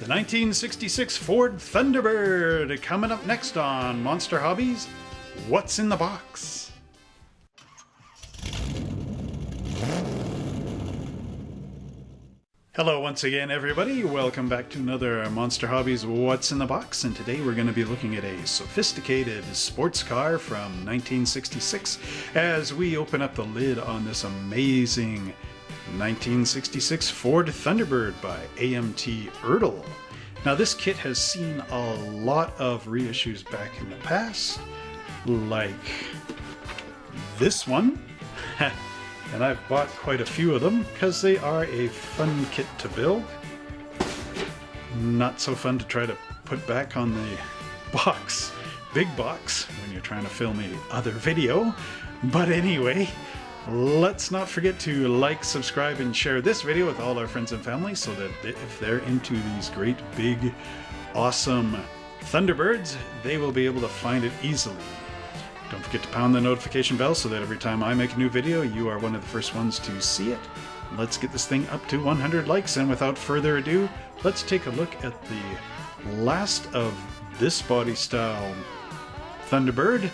The 1966 Ford Thunderbird coming up next on Monster Hobbies. What's in the box? Hello once again, everybody. Welcome back to another Monster Hobbies What's in the Box, and today we're going to be looking at a sophisticated sports car from 1966 as we open up the lid on this amazing 1966 Ford Thunderbird by AMT ERTL. Now this kit has seen a lot of reissues back in the past, like this one. And I've bought quite a few of them because they are a fun kit to build. Not so fun to try to put back on the box, big box, when you're trying to film a other video. But anyway, let's not forget to like, subscribe, and share this video with all our friends and family so that if they're into these great, big, awesome Thunderbirds, they will be able to find it easily. Don't forget to pound the notification bell so that every time I make a new video, you are one of the first ones to see it. Let's get this thing up to 100 likes, and without further ado, let's take a look at the last of this body style Thunderbird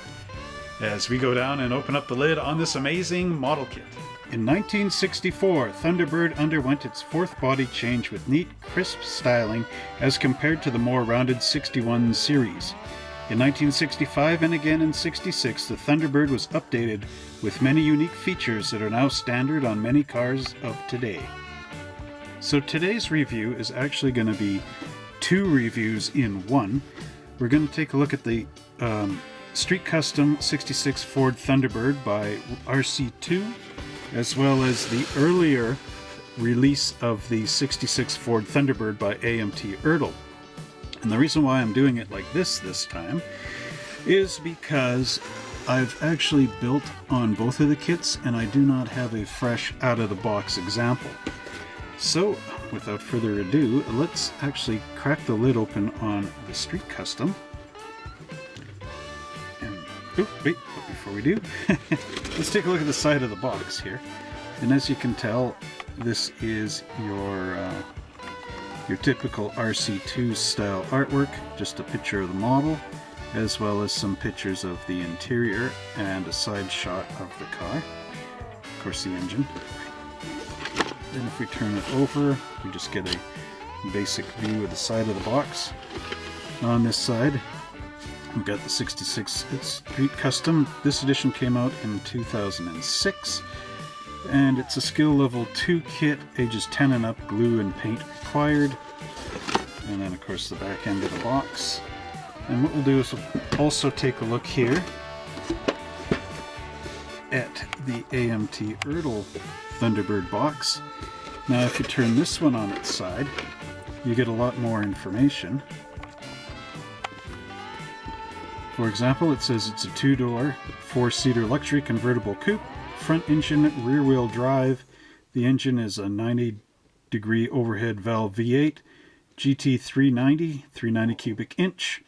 as we go down and open up the lid on this amazing model kit. In 1964, Thunderbird underwent its fourth body change with neat, crisp styling as compared to the more rounded 61 series. In 1965 and again in 66, the Thunderbird was updated with many unique features that are now standard on many cars of today. So today's review is actually going to be two reviews in one. We're going to take a look at the Street Custom 66 Ford Thunderbird by RC2, as well as the earlier release of the 66 Ford Thunderbird by AMT ERTL. And the reason why I'm doing it like this time is because I've actually built on both of the kits and I do not have a fresh out-of-the-box example. So, without further ado, let's actually crack the lid open on the Street Custom. And, oh, wait, but before we do, let's take a look at the side of the box here. And as you can tell, this is your typical RC2 style artwork, just a picture of the model, as well as some pictures of the interior and a side shot of the car. Of course, the engine. Then if we turn it over, we just get a basic view of the side of the box. On this side, we've got the 66 Street Custom. This edition came out in 2006. And it's a skill level 2 kit, ages 10 and up, glue and paint required. And then of course the back end of the box. And what we'll do is we'll also take a look here at the AMT ERTL Thunderbird box. Now if you turn this one on its side, you get a lot more information. For example, it says it's a 2-door, 4-seater luxury convertible coupe. Front engine, rear wheel drive. The engine is a 90-degree overhead valve V8, GT 390 cubic inch,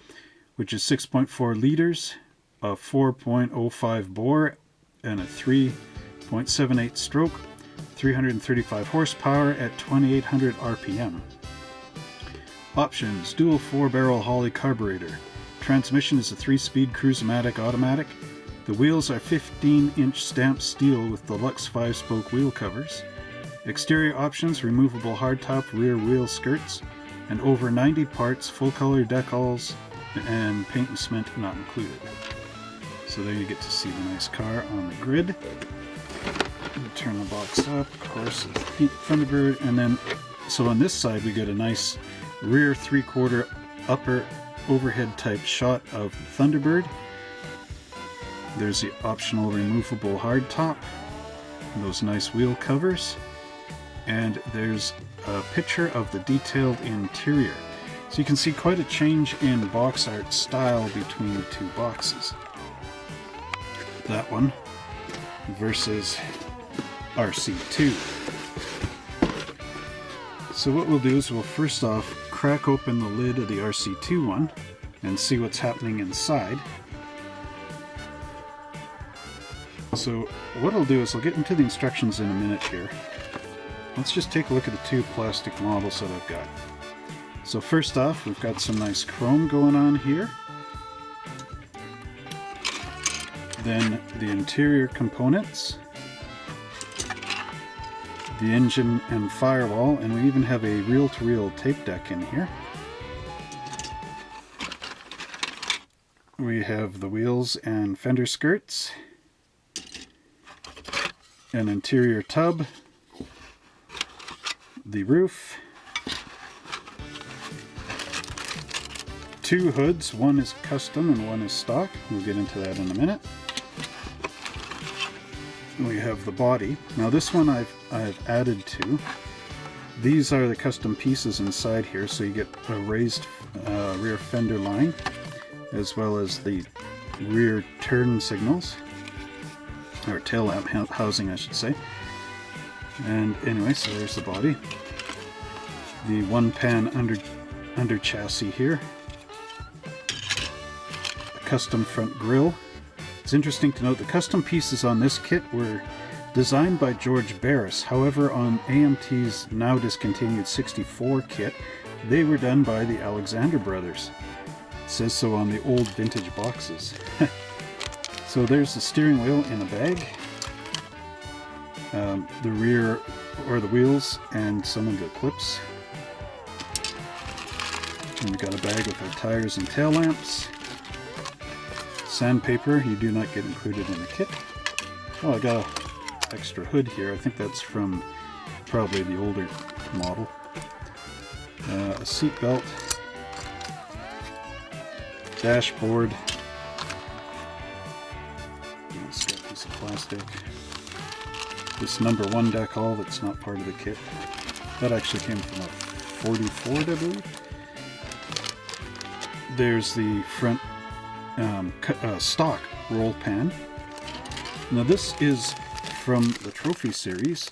which is 6.4 liters, a 4.05 bore, and a 3.78 stroke, 335 horsepower at 2800 RPM. Options: dual 4-barrel Holley carburetor. Transmission is a 3-speed Cruise-O-Matic automatic. The wheels are 15-inch stamped steel with deluxe 5-spoke wheel covers. Exterior options: removable hardtop rear wheel skirts, and over 90 parts, full-color decals, and paint and cement not included. So there you get to see the nice car on the grid. Turn the box up, of course, the Thunderbird, and then, so on this side we get a nice rear 3/4 upper overhead type shot of the Thunderbird. There's the optional removable hardtop, those nice wheel covers, and there's a picture of the detailed interior. So you can see quite a change in box art style between the two boxes. That one versus RC2. So what we'll do is we'll first off crack open the lid of the RC2 one and see what's happening inside. So what I'll do is I'll get into the instructions in a minute here. Let's just take a look at the two plastic models that I've got. So first off, we've got some nice chrome going on here. Then the interior components, the engine and firewall, and we even have a reel-to-reel tape deck in here. We have the wheels and fender skirts, an interior tub, the roof, two hoods, one is custom and one is stock. We'll get into that in a minute. We have the body. Now this one I've added to. These are the custom pieces inside here, so you get a raised rear fender line, as well as the rear turn signals, or tail lamp housing I should say. And anyway, so there's the body. The one pan under chassis here. A custom front grille. It's interesting to note the custom pieces on this kit were designed by George Barris. However, on AMT's now discontinued 64 kit, they were done by the Alexander brothers. It says so on the old vintage boxes. So there's the steering wheel in a bag, the rear or the wheels and some of the clips. And we got a bag with our tires and tail lamps. Sandpaper, you do not get included in the kit. Oh, I got an extra hood here. I think that's from probably the older model. A seat belt, dashboard. Let's get a piece of plastic. This number 1 decal that's not part of the kit. That actually came from a 40 Ford, I believe. There's the front stock roll pan. Now this is from the trophy series.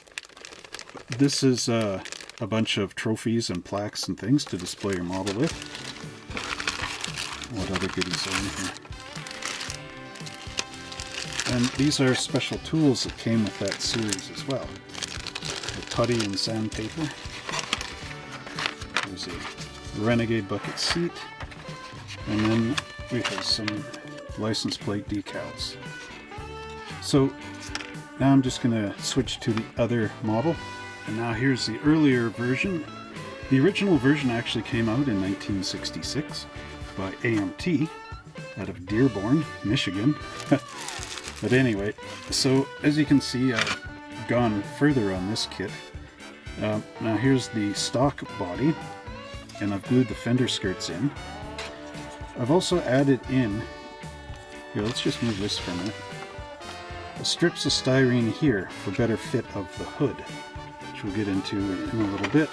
This is a bunch of trophies and plaques and things to display your model with. What other goodies are in here? And these are special tools that came with that series as well. The putty and sandpaper. There's a Renegade bucket seat. And then we have some license plate decals. So now I'm just going to switch to the other model. And now here's the earlier version. The original version actually came out in 1966 by AMT out of Dearborn, Michigan. But anyway, so as you can see, I've gone further on this kit. Now here's the stock body, and I've glued the fender skirts in. I've also added in, here, let's just move this for a minute, strips of styrene here for better fit of the hood, which we'll get into in a little bit.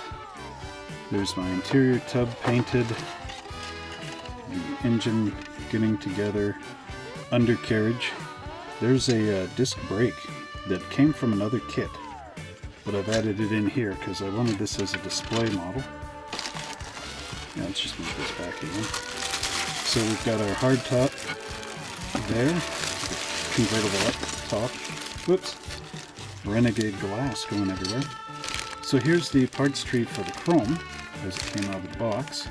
There's my interior tub painted, the engine getting together, undercarriage. There's a disc brake that came from another kit, but I've added it in here because I wanted this as a display model. Now let's just move this back again. So we've got our hard top there, convertible up top. Whoops, Renegade glass going everywhere. So here's the parts tree for the chrome as it came out of the box.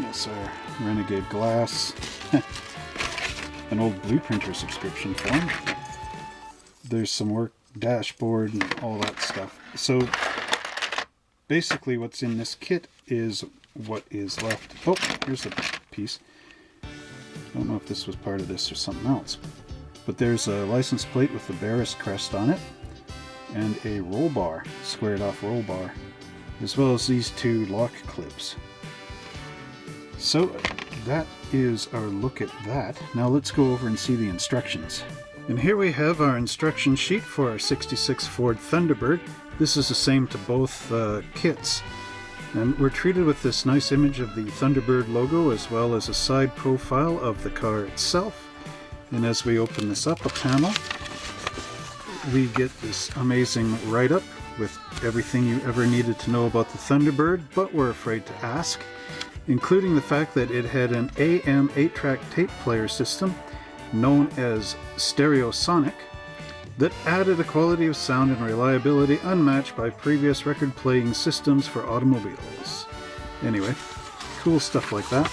Yes, our Renegade glass. An old Blue Printer subscription form. There's some work, dashboard, and all that stuff. So basically what's in this kit is what is left. Oh, here's the piece. I don't know if this was part of this or something else. But there's a license plate with the Barris crest on it, and a roll bar, squared off roll bar, as well as these two lock clips. So that is our look at that. Now let's go over and see the instructions. And here we have our instruction sheet for our 66 Ford Thunderbird. This is the same to both kits. And we're treated with this nice image of the Thunderbird logo as well as a side profile of the car itself. And as we open this up a panel, we get this amazing write-up with everything you ever needed to know about the Thunderbird, but were afraid to ask, including the fact that it had an AM 8-track tape player system known as Stereosonic, that added a quality of sound and reliability unmatched by previous record-playing systems for automobiles. Anyway, cool stuff like that.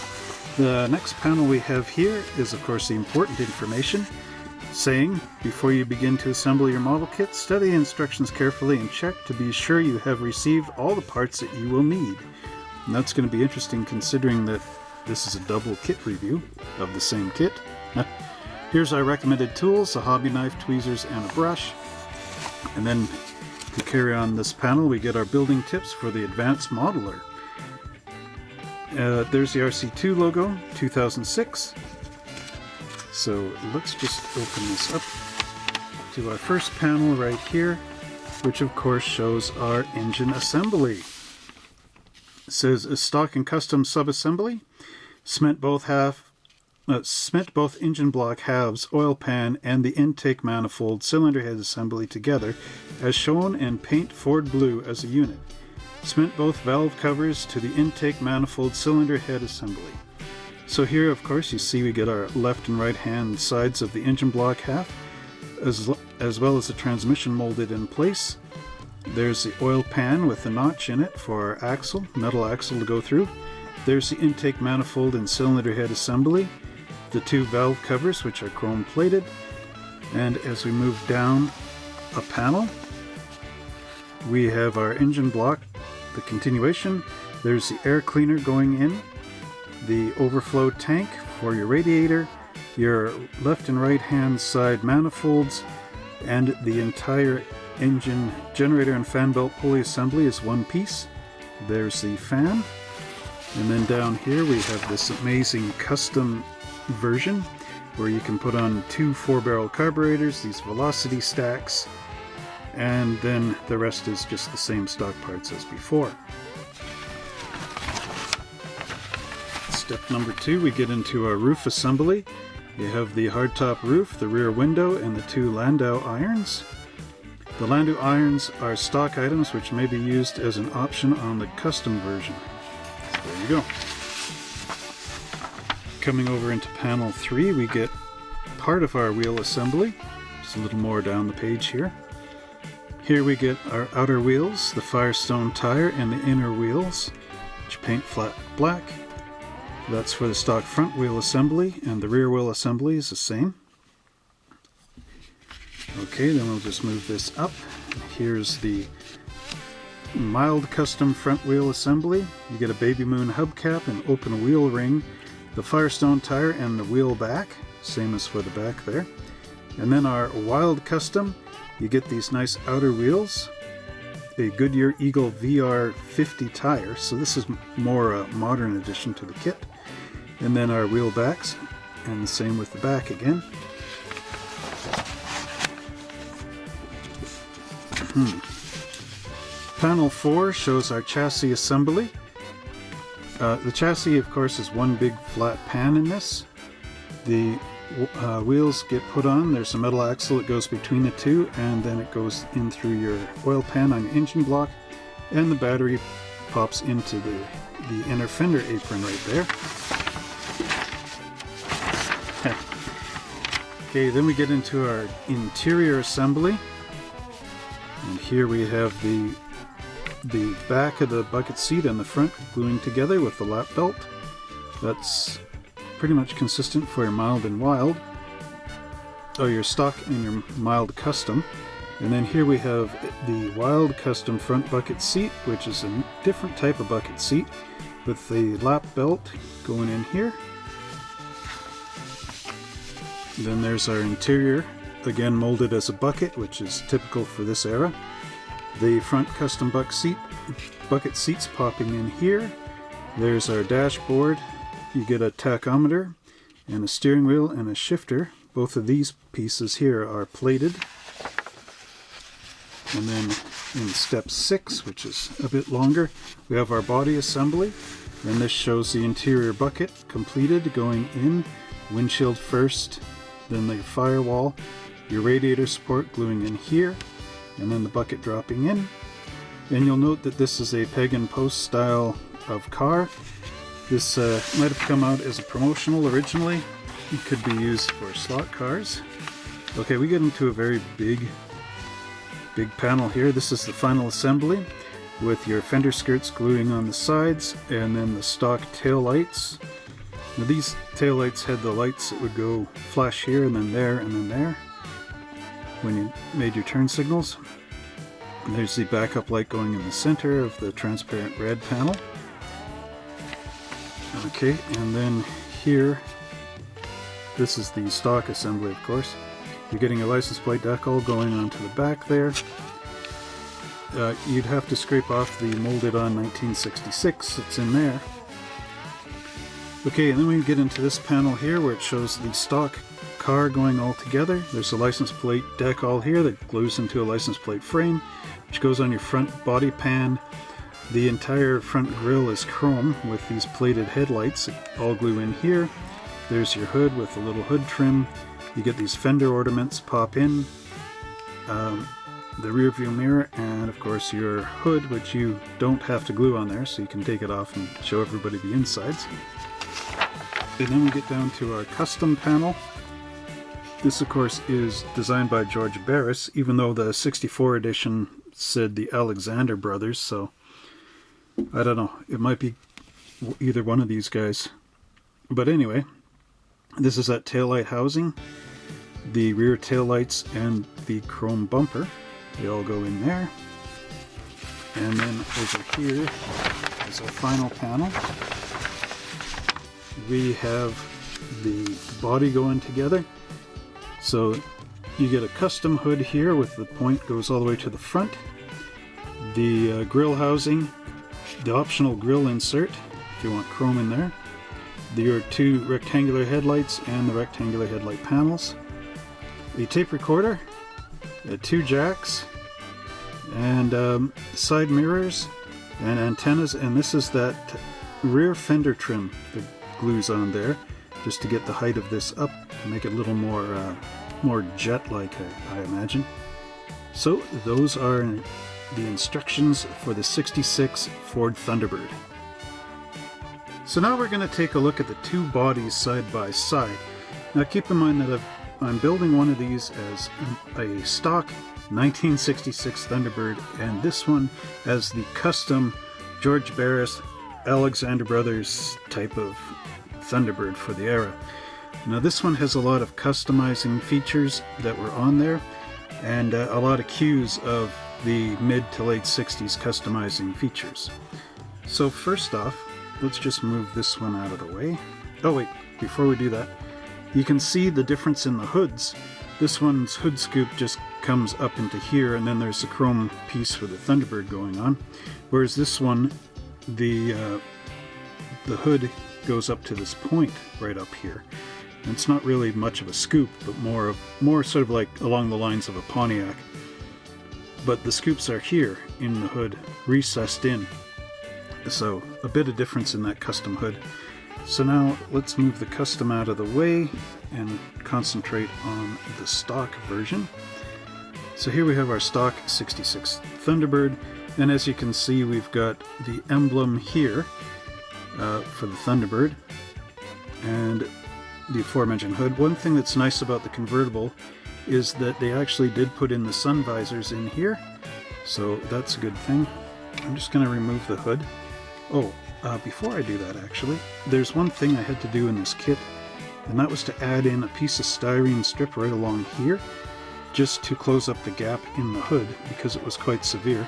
The next panel we have here is, of course, the important information saying, before you begin to assemble your model kit, study the instructions carefully and check to be sure you have received all the parts that you will need. And that's going to be interesting considering that this is a double kit review of the same kit. Here's our recommended tools, a hobby knife, tweezers, and a brush. And then to carry on this panel, we get our building tips for the advanced modeler. There's the RC2 logo, 2006. So let's just open this up to our first panel right here, which of course shows our engine assembly. It says a stock and custom sub-assembly, cement both engine block halves, oil pan, and the intake manifold cylinder head assembly together as shown, and paint Ford blue as a unit. Cement both valve covers to the intake manifold cylinder head assembly. So here, of course, you see we get our left and right hand sides of the engine block half, as well as the transmission molded in place. There's the oil pan with the notch in it for our axle, metal axle to go through. There's the intake manifold and cylinder head assembly, the two valve covers which are chrome plated, and as we move down a panel, we have our engine block, the continuation. There's the air cleaner going in, the overflow tank for your radiator, your left and right hand side manifolds, and the entire engine generator and fan belt pulley assembly is one piece. There's the fan, and then down here we have this amazing custom version where you can put on two 4-barrel carburetors, these velocity stacks, and then the rest is just the same stock parts as before. Step number 2, we get into our roof assembly. You have the hardtop roof, the rear window, and the two landau irons. The landau irons are stock items which may be used as an option on the custom version. So there you go. Coming over into panel 3, we get part of our wheel assembly. Just a little more down the page here. Here we get our outer wheels, the Firestone tire, and the inner wheels, which paint flat black. That's for the stock front wheel assembly, and the rear wheel assembly is the same. Okay, then we'll just move this up. Here's the mild custom front wheel assembly. You get a Baby Moon hubcap and open wheel ring, the Firestone tire, and the wheel back, same as for the back there. And then our wild custom, you get these nice outer wheels, a Goodyear Eagle VR50 tire, so this is more a modern addition to the kit. And then our wheel backs, and the same with the back again. Panel 4 shows our chassis assembly. The chassis, of course, is one big flat pan in this. The wheels get put on, there's a metal axle that goes between the two, and then it goes in through your oil pan on your engine block, and the battery pops into the inner fender apron right there. Okay, then we get into our interior assembly, and here we have the back of the bucket seat and the front gluing together with the lap belt. That's pretty much consistent for your mild and wild, or your stock and your mild custom. And then here we have the wild custom front bucket seat, which is a different type of bucket seat with the lap belt going in here. Then there's our interior, again molded as a bucket, which is typical for this era. The front custom bucket seats popping in here. There's our dashboard. You get a tachometer and a steering wheel and a shifter. Both of these pieces here are plated. And then in step 6, which is a bit longer, we have our body assembly. And this shows the interior bucket completed, going in, windshield first, then the firewall, your radiator support gluing in here, and then the bucket dropping in. And you'll note that this is a peg and post style of car. This might have come out as a promotional originally. It could be used for slot cars. Okay, we get into a very big panel here. This is the final assembly with your fender skirts gluing on the sides, and then the stock tail lights. Now these tail lights had the lights that would go flash here and then there and then there when you made your turn signals. And there's the backup light going in the center of the transparent red panel. Okay, and then here, this is the stock assembly, of course. You're getting a license plate decal going onto the back there. You'd have to scrape off the molded on 1966 that's in there. Okay, and then we get into this panel here where it shows the stock car going all together. There's a license plate decal here that glues into a license plate frame, which goes on your front body pan. The entire front grille is chrome with these plated headlights that all glue in here. There's your hood with a little hood trim. You get these fender ornaments pop in, the rear view mirror, and of course your hood, which you don't have to glue on there, so you can take it off and show everybody the insides. And then we get down to our custom panel. This of course is designed by George Barris, even though the 64 edition said the Alexander brothers, so I don't know, it might be either one of these guys. But anyway, this is that taillight housing, the rear tail lights, and the chrome bumper. They all go in there. And then over here is our final panel. We have the body going together. So you get a custom hood here with the point goes all the way to the front. The grille housing, the optional grille insert if you want chrome in there. Your two rectangular headlights and the rectangular headlight panels. A tape recorder, two jacks, and side mirrors and antennas, and this is that rear fender trim that glues on there just to get the height of this up and make it a little more jet-like, I imagine. So those are the instructions for the 66 Ford Thunderbird. So now we're going to take a look at the two bodies side by side. Now keep in mind that I'm building one of these as a stock 1966 Thunderbird, and this one as the custom George Barris Alexander Brothers type of Thunderbird for the era. Now this one has a lot of customizing features that were on there, and a lot of cues of the mid to late 60s customizing features. So first off, let's just move this one out of the way. Oh wait, before we do that, you can see the difference in the hoods. This one's hood scoop just comes up into here, and then there's a chrome piece for the Thunderbird going on. Whereas this one, the hood goes up to this point right up here. And it's not really much of a scoop, but more sort of like along the lines of a Pontiac. But the scoops are here in the hood, recessed in. So a bit of difference in that custom hood. So now let's move the custom out of the way and concentrate on the stock version. So here we have our stock 66 Thunderbird, and as you can see we've got the emblem here for the Thunderbird and the aforementioned hood. One thing that's nice about the convertible is that they actually did put in the sun visors in here, so that's a good thing. I'm just going to remove the hood. Oh, before I do that actually, there's one thing I had to do in this kit, and that was to add in a piece of styrene strip right along here, just to close up the gap in the hood, because it was quite severe.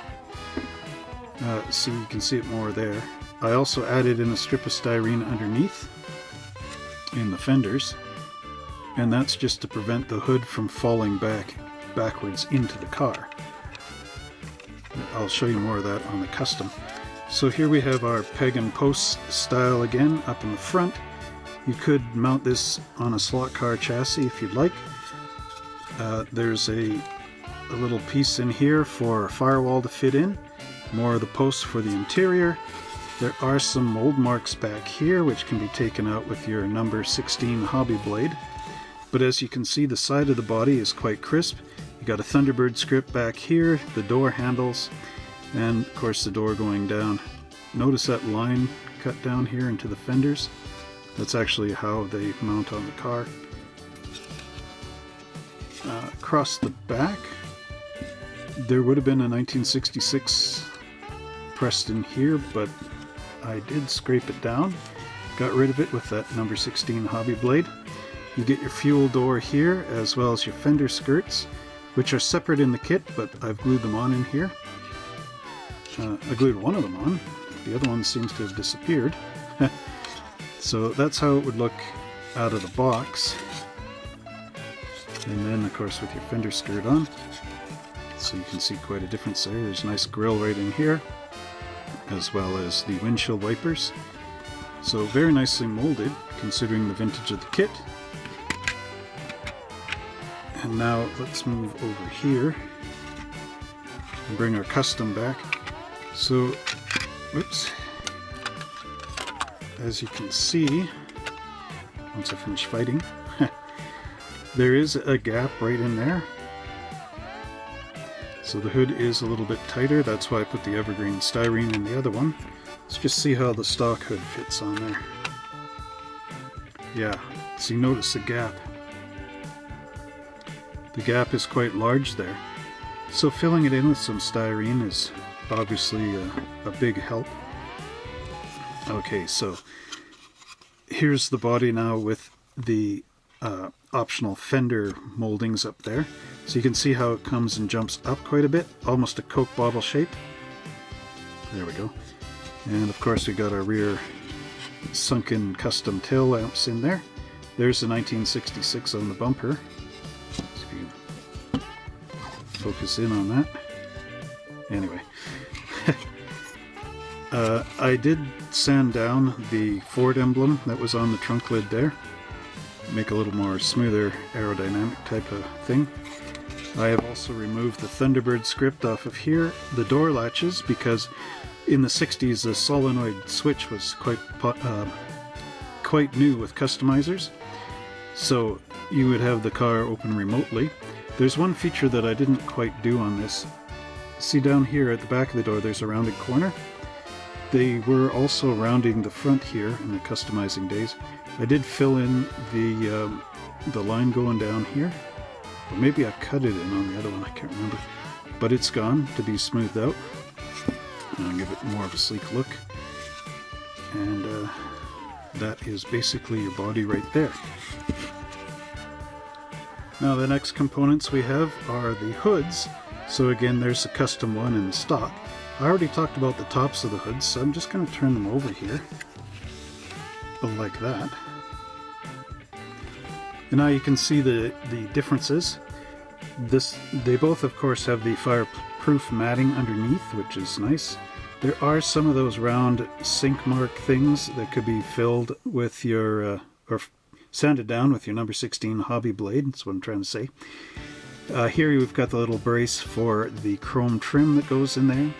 See, you can see it more there. I also added in a strip of styrene underneath in the fenders, and that's just to prevent the hood from falling backwards into the car. I'll show you more of that on the custom. So here we have our peg and post style again up in the front. You could mount this on a slot car chassis if you'd like. There's a little piece in here for a firewall to fit in. More of the posts for the interior. There are some mold marks back here which can be taken out with your number 16 hobby blade. But as you can see, the side of the body is quite crisp. You got a Thunderbird script back here, the door handles, and of course the door going down. Notice that line cut down here into the fenders. That's actually how they mount on the car. Across the back, there would have been a 1966 pressed in here, but I did scrape it down. Got rid of it with that number 16 hobby blade. You get your fuel door here, as well as your fender skirts, which are separate in the kit, but I've glued them on in here. I glued one of them on. The other one seems to have disappeared. So that's how it would look out of the box. And then, of course, with your fender skirt on. So you can see quite a difference there. There's a nice grille right in here, as well as the windshield wipers. So very nicely molded, considering the vintage of the kit. And now let's move over here and bring our custom back. So, whoops, as you can see, once I finish fighting, there is a gap right in there. So the hood is a little bit tighter, that's why I put the evergreen styrene in the other one. Let's just see how the stock hood fits on there. Yeah, so you notice the gap. The gap is quite large there. So filling it in with some styrene is obviously a big help. Okay, so here's the body now with the optional fender moldings up there. So you can see how it comes and jumps up quite a bit, almost a Coke bottle shape. There we go. And of course we got our rear sunken custom tail lamps in there. There's the 1966 on the bumper. So if you can focus in on that. Anyway. I did sand down the Ford emblem that was on the trunk lid there. Make a little more smoother aerodynamic type of thing. I have also removed the Thunderbird script off of here, the door latches, because in the 60s the solenoid switch was quite new with customizers. So you would have the car open remotely. There's one feature that I didn't quite do on this. See down here at the back of the door there's a rounded corner. They were also rounding the front here in the customizing days. I did fill in the line going down here. Or maybe I cut it in on the other one, I can't remember. But it's gone to be smoothed out. And I'll give it more of a sleek look. And that is basically your body right there. Now the next components we have are the hoods. So again, there's a custom one in the stock. I already talked about the tops of the hoods, so I'm just going to turn them over here. Like that. And now you can see the differences. They both of course have the fireproof matting underneath, which is nice. There are some of those round sink mark things that could be filled with your or sanded down with your number 16 hobby blade. That's what I'm trying to say. Here we've got the little brace for the chrome trim that goes in there,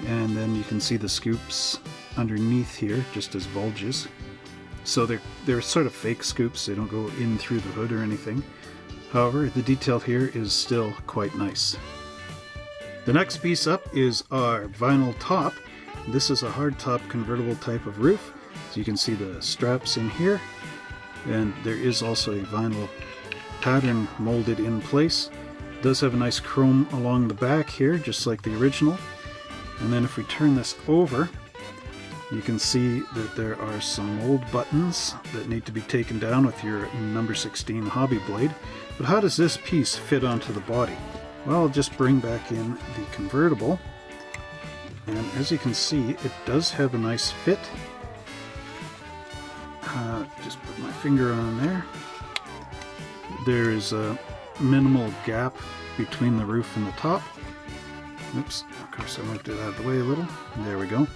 and then you can see the scoops underneath here just as bulges. So they're sort of fake scoops, they don't go in through the hood or anything. However, the detail here is still quite nice. The next piece up is our vinyl top. This is a hardtop convertible type of roof. So you can see the straps in here. And there is also a vinyl pattern molded in place. It does have a nice chrome along the back here, just like the original. And then if we turn this over, you can see that there are some mold buttons that need to be taken down with your number 16 hobby blade. But how does this piece fit onto the body? Well, I'll just bring back in the convertible. And as you can see, it does have a nice fit. Just put my finger on there. There is a minimal gap between the roof and the top. Oops, of course I moved it out of the way a little. There we go.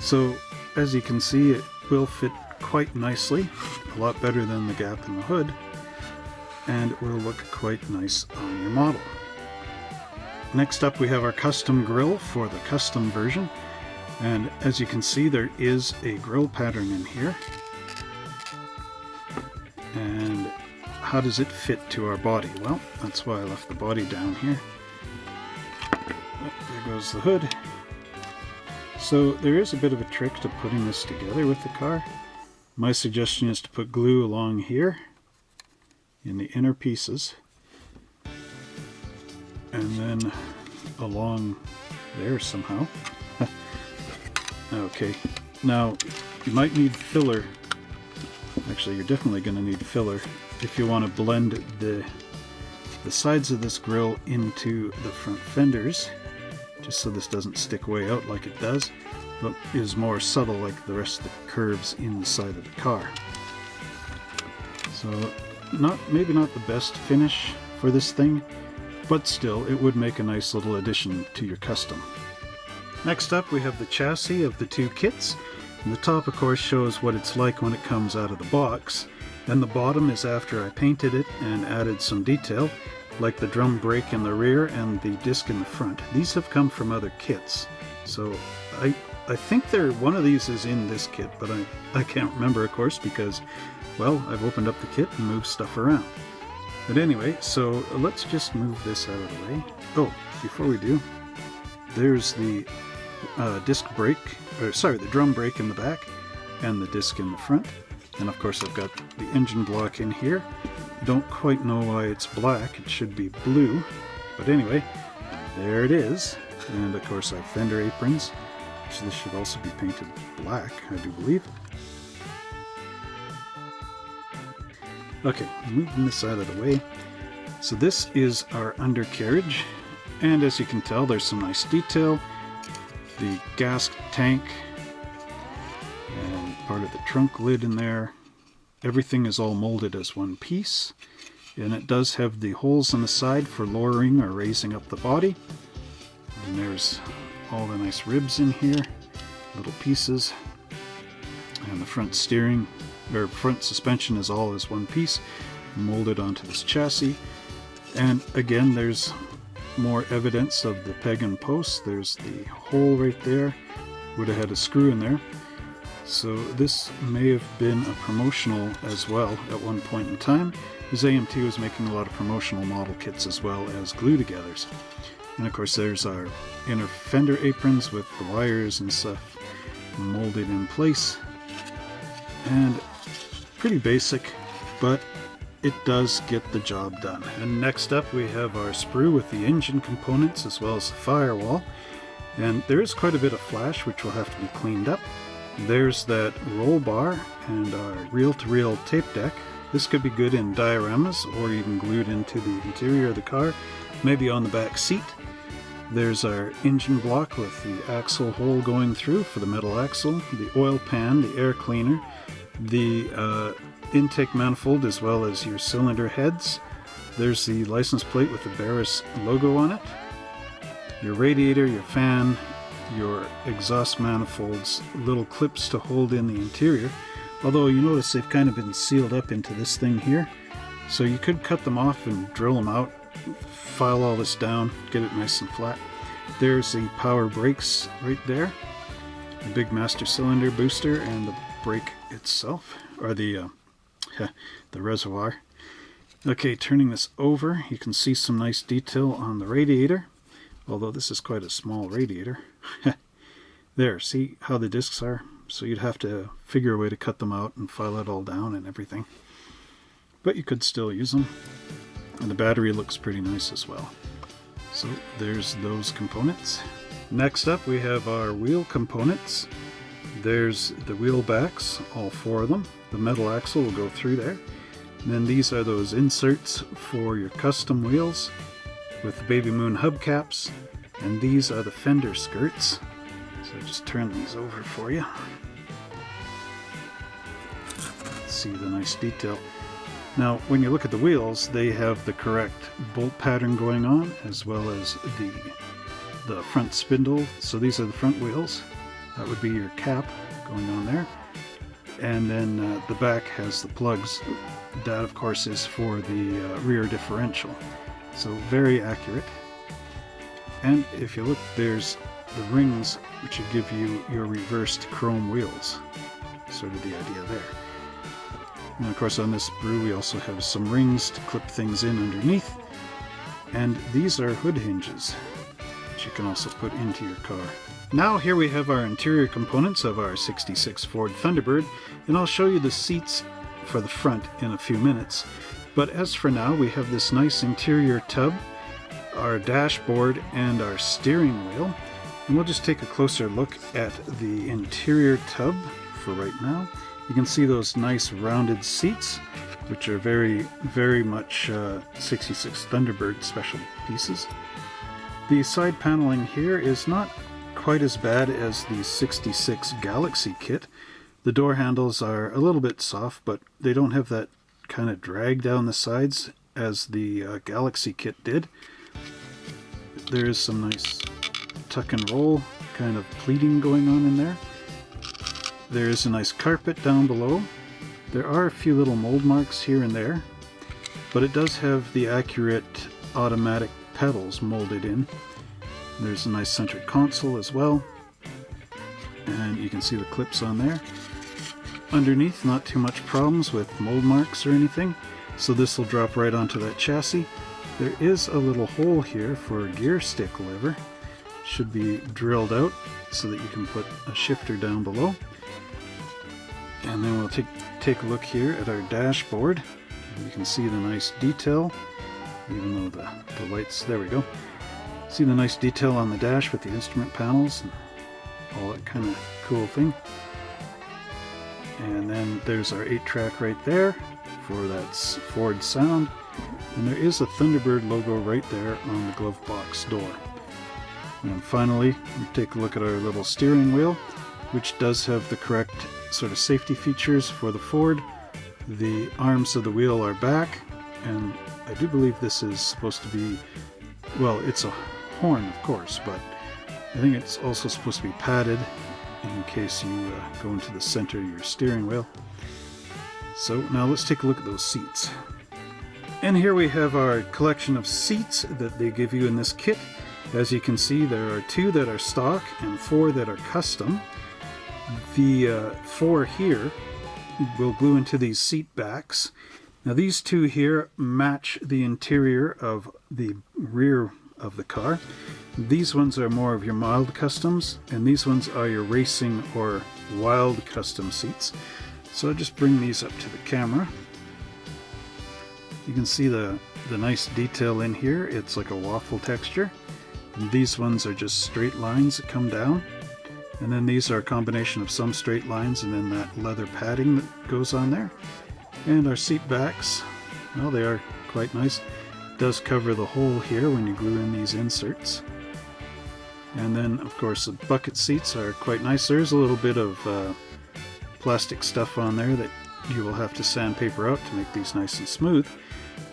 So, as you can see, it will fit quite nicely, a lot better than the gap in the hood, and it will look quite nice on your model. Next up we have our custom grille for the custom version, and as you can see there is a grille pattern in here. And how does it fit to our body? Well, that's why I left the body down here. Oh, there goes the hood. So there is a bit of a trick to putting this together with the car. My suggestion is to put glue along here in the inner pieces. and then along there somehow. Okay, now you might need filler. Actually, you're definitely going to need filler if you want to blend the sides of this grille into the front fenders, just so this doesn't stick way out like it does, but is more subtle like the rest of the curves in the side of the car. So maybe not the best finish for this thing, but still it would make a nice little addition to your custom. Next up we have the chassis of the two kits. And the top of course shows what it's like when it comes out of the box, and the bottom is after I painted it and added some detail, like the drum brake in the rear and the disc in the front. These have come from other kits, so I think one of these is in this kit, but I can't remember of course because, well, I've opened up the kit and moved stuff around. But anyway, so let's just move this out of the way. Oh, before we do, there's the the drum brake in the back and the disc in the front. And of course I've got the engine block in here. Don't quite know why it's black, it should be blue. But anyway, there it is. And of course I have fender aprons, so this should also be painted black, I do believe. Okay, moving this out of the way. So this is our undercarriage, and as you can tell there's some nice detail. The gas tank and part of the trunk lid in there. Everything is all molded as one piece, and it does have the holes on the side for lowering or raising up the body. And there's all the nice ribs in here, little pieces, and the front steering or front suspension is all as one piece molded onto this chassis. And again, there's more evidence of the peg and post. There's the hole right there, would have had a screw in there. So this may have been a promotional as well at one point in time, as AMT was making a lot of promotional model kits as well as glue-togethers. And of course there's our inner fender aprons with the wires and stuff molded in place. And pretty basic, but it does get the job done. And next up we have our sprue with the engine components as well as the firewall. And there is quite a bit of flash which will have to be cleaned up. There's that roll bar and our reel-to-reel tape deck. This could be good in dioramas or even glued into the interior of the car, maybe on the back seat. There's our engine block with the axle hole going through for the metal axle, the oil pan, the air cleaner, the intake manifold as well as your cylinder heads. There's the license plate with the Barris logo on it, your radiator, your fan, your exhaust manifolds, little clips to hold in the interior, although you notice they've kind of been sealed up into this thing here, so you could cut them off and drill them out, file all this down, get it nice and flat. There's the power brakes right there, the big master cylinder booster and the brake itself, or the reservoir. Okay, turning this over, you can see some nice detail on the radiator, although this is quite a small radiator. There, see how the discs are? So you'd have to figure a way to cut them out and file it all down and everything. But you could still use them. And the battery looks pretty nice as well. So there's those components. Next up we have our wheel components. There's the wheel backs, all four of them. The metal axle will go through there. And then these are those inserts for your custom wheels with the Baby Moon hubcaps. And these are the fender skirts. So just turn these over for you. Let's see the nice detail. Now when you look at the wheels, they have the correct bolt pattern going on as well as the front spindle. So these are the front wheels. That would be your cap going on there. And then the back has the plugs. That of course is for the rear differential. So very accurate. And if you look, there's the rings which would give you your reversed chrome wheels. Sort of the idea there. And of course on this sprue we also have some rings to clip things in underneath. And these are hood hinges, which you can also put into your car. Now here we have our interior components of our 66 Ford Thunderbird, and I'll show you the seats for the front in a few minutes. But as for now, we have this nice interior tub our dashboard and our steering wheel. And we'll just take a closer look at the interior tub for right now. You can see those nice rounded seats, which are very much 66 Thunderbird special pieces. The side paneling here is not quite as bad as the 66 Galaxy kit. The door handles are a little bit soft, but they don't have that kind of drag down the sides as the Galaxy kit did. There is some nice tuck and roll kind of pleating going on in there. There is a nice carpet down below. There are a few little mold marks here and there, but it does have the accurate automatic pedals molded in. There's a nice centered console as well, and you can see the clips on there. Underneath, not too much problems with mold marks or anything, so this will drop right onto that chassis. There is a little hole here for a gear stick lever. Should be drilled out so that you can put a shifter down below. And then we'll take a look here at our dashboard. You can see the nice detail, even though the lights, there we go. See the nice detail on the dash with the instrument panels and all that kind of cool thing. And then there's our 8-track right there for that Ford sound. And there is a Thunderbird logo right there on the glove box door. And finally, we take a look at our little steering wheel, which does have the correct sort of safety features for the Ford. The arms of the wheel are back, and I do believe this is supposed to be, well, it's a horn of course, but I think it's also supposed to be padded in case you go into the center of your steering wheel. So now let's take a look at those seats. And here we have our collection of seats that they give you in this kit. As you can see, there are 2 that are stock and 4 that are custom. The 4 here will glue into these seat backs. Now these 2 here match the interior of the rear of the car. These ones are more of your mild customs, and these ones are your racing or wild custom seats. So I'll just bring these up to the camera. You can see the nice detail in here. It's like a waffle texture. And these ones are just straight lines that come down. And then these are a combination of some straight lines and then that leather padding that goes on there. And our seat backs, well, they are quite nice. It does cover the hole here when you glue in these inserts. And then, of course, the bucket seats are quite nice. There's a little bit of plastic stuff on there that you will have to sandpaper out to make these nice and smooth.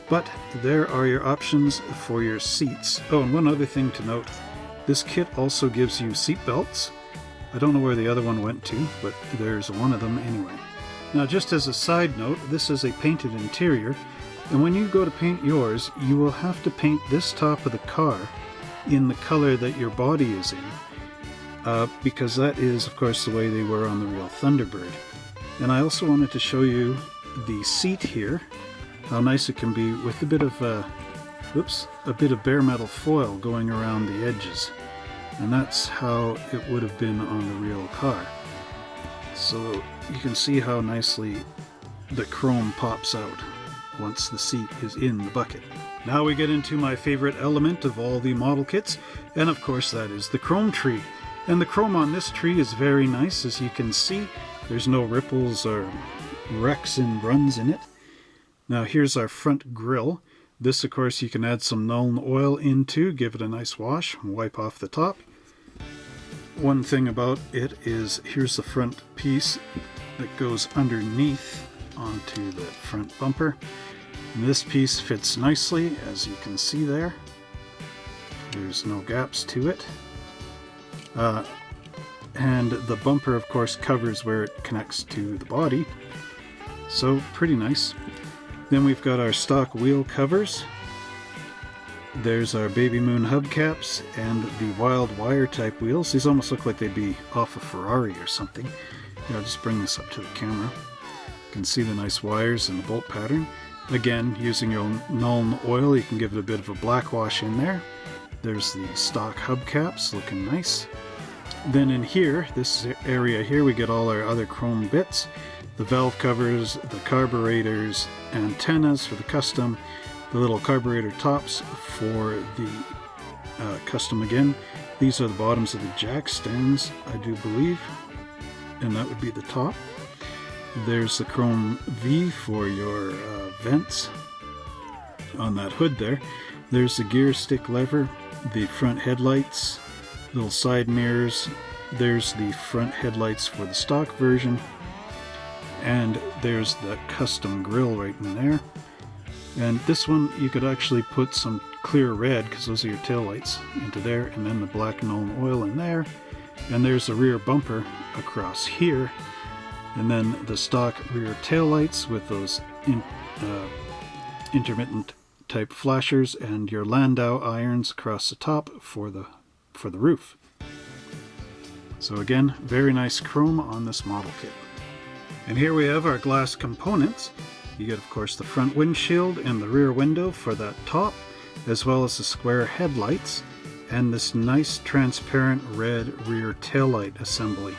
But there are your options for your seats. Oh, and one other thing to note, this kit also gives you seat belts. I don't know where the other one went to, but there's one of them anyway. Now, just as a side note, this is a painted interior, and when you go to paint yours, you will have to paint this top of the car in the color that your body is in, because that is, of course, the way they were on the real Thunderbird. And I also wanted to show you the seat here, how nice it can be with a bit of bare metal foil going around the edges. And that's how it would have been on the real car. So you can see how nicely the chrome pops out once the seat is in the bucket. Now we get into my favorite element of all the model kits, and of course that is the chrome tree. And the chrome on this tree is very nice, as you can see. There's no ripples or wrecks and runs in it. Now here's our front grille. This, of course, you can add some Nuln oil into, give it a nice wash, and wipe off the top. One thing about it is, here's the front piece that goes underneath onto the front bumper. And this piece fits nicely, as you can see there. There's no gaps to it. And the bumper, of course, covers where it connects to the body. So, pretty nice. Then we've got our stock wheel covers. There's our Baby Moon hubcaps and the Wild Wire type wheels. These almost look like they'd be off a Ferrari or something. Here, I'll just bring this up to the camera. You can see the nice wires and the bolt pattern. Again, using your Nuln oil, you can give it a bit of a black wash in there. There's the stock hubcaps, looking nice. Then in here, this area here, we get all our other chrome bits. The valve covers, the carburetors, antennas for the custom, The little carburetor tops for the custom again. These are the bottoms of the jack stands, I do believe, and that would be the top. There's the chrome V for your vents on that hood there. There's the gear stick lever, the front headlights, little side mirrors. There's the front headlights for the stock version, and there's the custom grille right in there. And this one you could actually put some clear red, because those are your tail lights, into there, and then the black Nuln oil in there. And there's the rear bumper across here, and then the stock rear tail lights with those intermittent type flashers, and your Landau irons across the top for the roof. So again, very nice chrome on this model kit. And here we have our glass components. You get, of course, the front windshield and the rear window for that top, as well as the square headlights and this nice transparent red rear taillight assembly.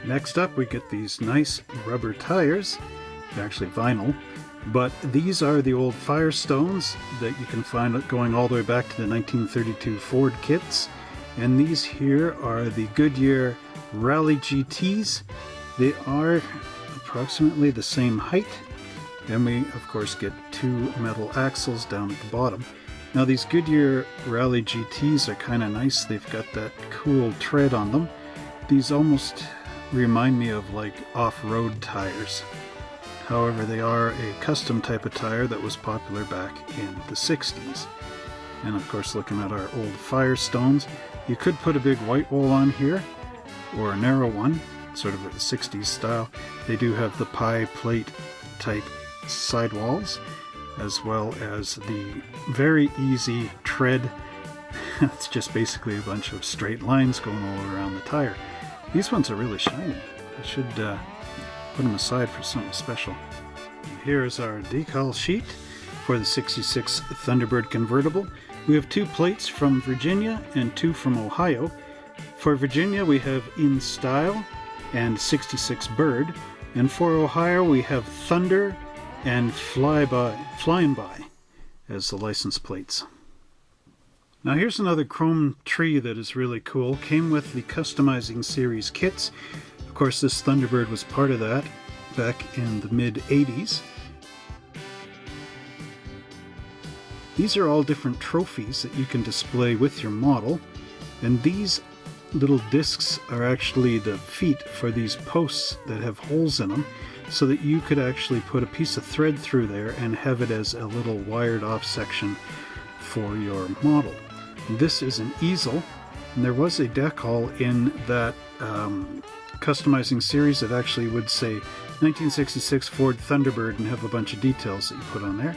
Next up, we get these nice rubber tires. They're actually vinyl, but these are the old Firestones that you can find going all the way back to the 1932 Ford kits. And these here are the Goodyear Rally GTs. They are approximately the same height. Then we, of course, get two metal axles down at the bottom. Now these Goodyear Rally GTs are kind of nice. They've got that cool tread on them. These almost remind me of like off-road tires. However, they are a custom type of tire that was popular back in the 60s. And of course, looking at our old Firestones, you could put a big white wall on here, or a narrow one, sort of a 60s style. They do have the pie plate type sidewalls, as well as the very easy tread. It's just basically a bunch of straight lines going all around the tire. These ones are really shiny. I should put them aside for something special. Here's our decal sheet for the 66 Thunderbird Convertible. We have 2 plates from Virginia and 2 from Ohio. For Virginia we have In Style and 66 Bird, and for Ohio we have Thunder and Flying By as the license plates. Now here's another chrome tree that is really cool. Came with the Customizing Series kits. Of course, this Thunderbird was part of that back in the mid-80s. These are all different trophies that you can display with your model, and these little discs are actually the feet for these posts that have holes in them, so that you could actually put a piece of thread through there and have it as a little wired off section for your model. This is an easel, and there was a decal in that Customizing Series that actually would say 1966 Ford Thunderbird and have a bunch of details that you put on there.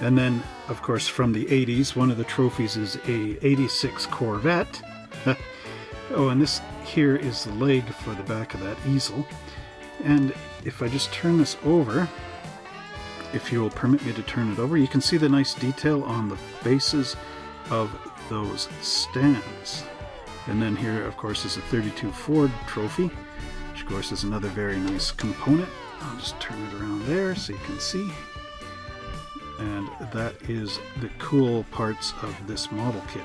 And then, of course, from the 80s, one of the trophies is a 86 Corvette. Oh, and this here is the leg for the back of that easel. And if I just turn this over, if you will permit me to turn it over, you can see the nice detail on the bases of those stands. And then here, of course, is a 32 Ford trophy, which of course is another very nice component. I'll just turn it around there so you can see. And that is the cool parts of this model kit.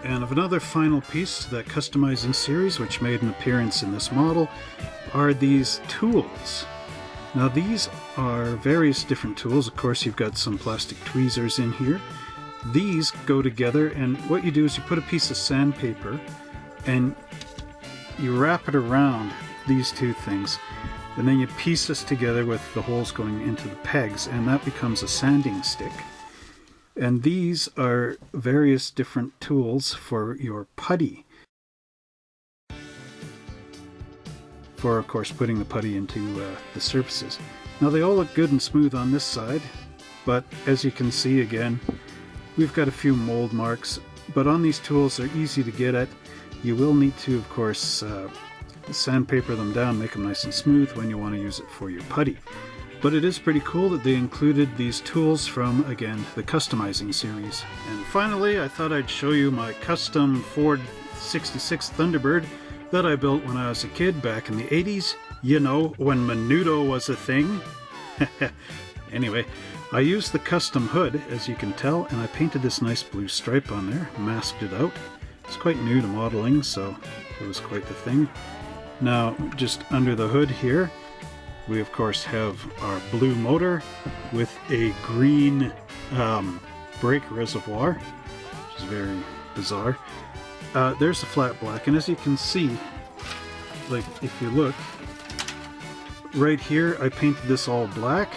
And of another final piece to that Customizing Series, which made an appearance in this model, are these tools. Now these are various different tools. Of course, you've got some plastic tweezers in here. These go together, and what you do is you put a piece of sandpaper and you wrap it around these two things, and then you piece this together with the holes going into the pegs, and that becomes a sanding stick. And these are various different tools for your putty, for of course putting the putty into the surfaces. Now they all look good and smooth on this side, but as you can see again, we've got a few mold marks, but on these tools they're easy to get at. You will need to, of course, sandpaper them down, make them nice and smooth when you want to use it for your putty. But it is pretty cool that they included these tools from, again, the Customizing Series. And finally, I thought I'd show you my custom Ford 66 Thunderbird that I built when I was a kid back in the 80s. You know, when Menudo was a thing. Anyway, I used the custom hood, as you can tell, and I painted this nice blue stripe on there, masked it out. It's quite new to modeling, so it was quite the thing. Now, just under the hood here, we of course have our blue motor with a green brake reservoir, which is very bizarre. There's the flat black, and as you can see, like if you look, right here I painted this all black,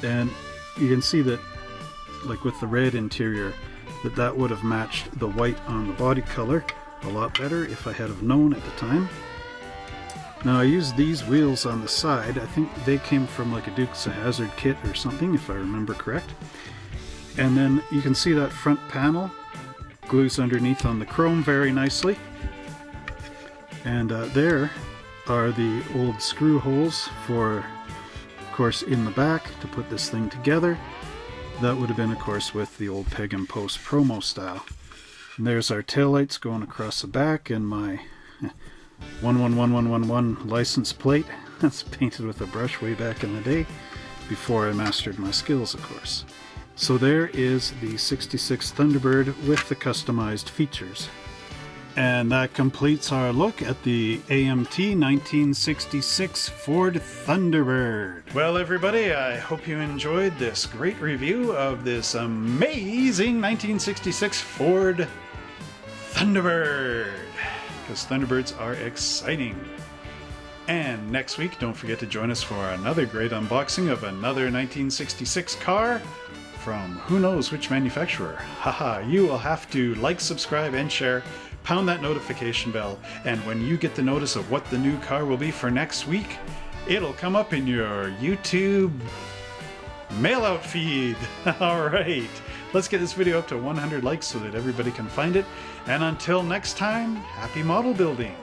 and you can see that, like with the red interior, that would have matched the white on the body color a lot better if I had have known at the time. Now I used these wheels on the side. I think they came from like a Dukes of Hazzard kit or something, if I remember correct. And then you can see that front panel glues underneath on the chrome very nicely. And there are the old screw holes for, of course, in the back to put this thing together. That would have been, of course, with the old Peg and Post promo style. And there's our taillights going across the back, and my 111111 license plate. That's painted with a brush way back in the day, before I mastered my skills, of course. So there is the 66 Thunderbird with the customized features. And that completes our look at the AMT 1966 Ford Thunderbird. Well, everybody, I hope you enjoyed this great review of this amazing 1966 Ford Thunderbird, because Thunderbirds are exciting. And next week, don't forget to join us for another great unboxing of another 1966 car from who knows which manufacturer. Haha, you will have to like, subscribe, and share. Pound that notification bell, and when you get the notice of what the new car will be for next week, it'll come up in your YouTube mail-out feed. Alright, let's get this video up to 100 likes so that everybody can find it. And until next time, happy model building!